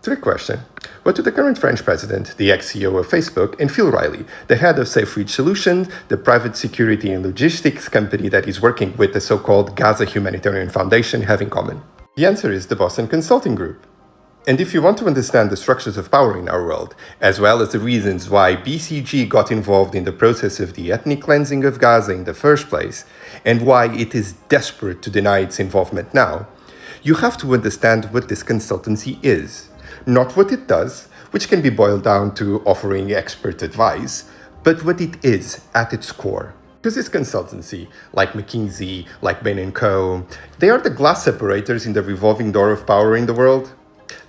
Trick question. What do the current French president, the ex-CEO of Facebook, and Phil Riley, the head of Safe Reach Solutions, the private security and logistics company that is working with the so-called Gaza Humanitarian Foundation, have in common? The answer is the Boston Consulting Group. And if you want to understand the structures of power in our world, as well as the reasons why BCG got involved in the process of the ethnic cleansing of Gaza in the first place, and why it is desperate to deny its involvement now, you have to understand what this consultancy is. Not what it does, which can be boiled down to offering expert advice, but what it is at its core. Because this consultancy, like McKinsey, like Bain & Co., they are the glass separators in the revolving door of power in the world.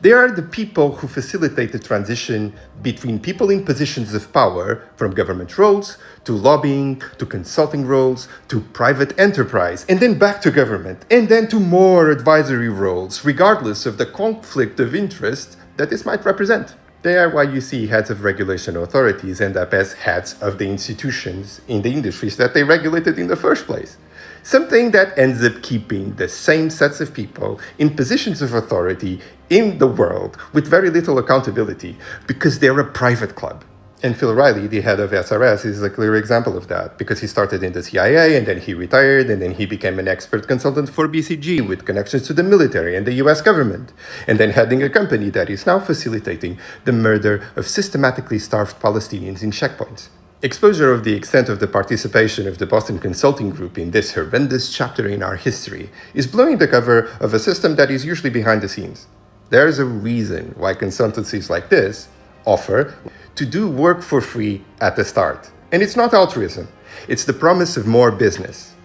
They are the people who facilitate the transition between people in positions of power, from government roles, to lobbying, to consulting roles, to private enterprise, and then back to government, and then to more advisory roles, regardless of the conflict of interest that this might represent. They are why you see heads of regulation authorities end up as heads of the institutions in the industries that they regulated in the first place. Something that ends up keeping the same sets of people in positions of authority in the world with very little accountability because they're a private club. And Phil Riley, the head of SRS, is a clear example of that because he started in the CIA and then he retired and then he became an expert consultant for BCG with connections to the military and the US government, and then heading a company that is now facilitating the murder of systematically starved Palestinians in checkpoints. Exposure of the extent of the participation of the Boston Consulting Group in this horrendous chapter in our history is blowing the cover of a system that is usually behind the scenes. There's a reason why consultancies like this offer to do work for free at the start. And it's not altruism, it's the promise of more business.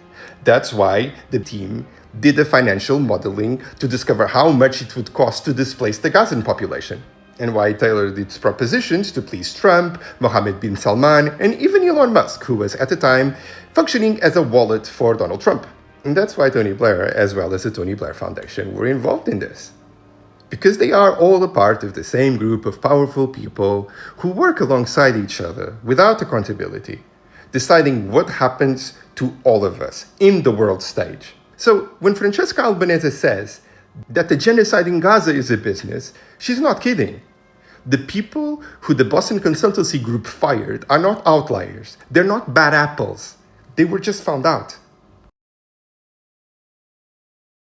That's why the team did the financial modeling to discover how much it would cost to displace the Gazan population, and why it tailored its propositions to please Trump, Mohammed bin Salman, and even Elon Musk, who was at the time functioning as a wallet for Donald Trump. And that's why Tony Blair, as well as the Tony Blair Foundation, were involved in this. Because they are all a part of the same group of powerful people who work alongside each other without accountability, deciding what happens to all of us in the world stage. So when Francesca Albanese says that the genocide in Gaza is a business, she's not kidding. The people who the Boston Consultancy Group fired are not outliers. They're not bad apples. They were just found out.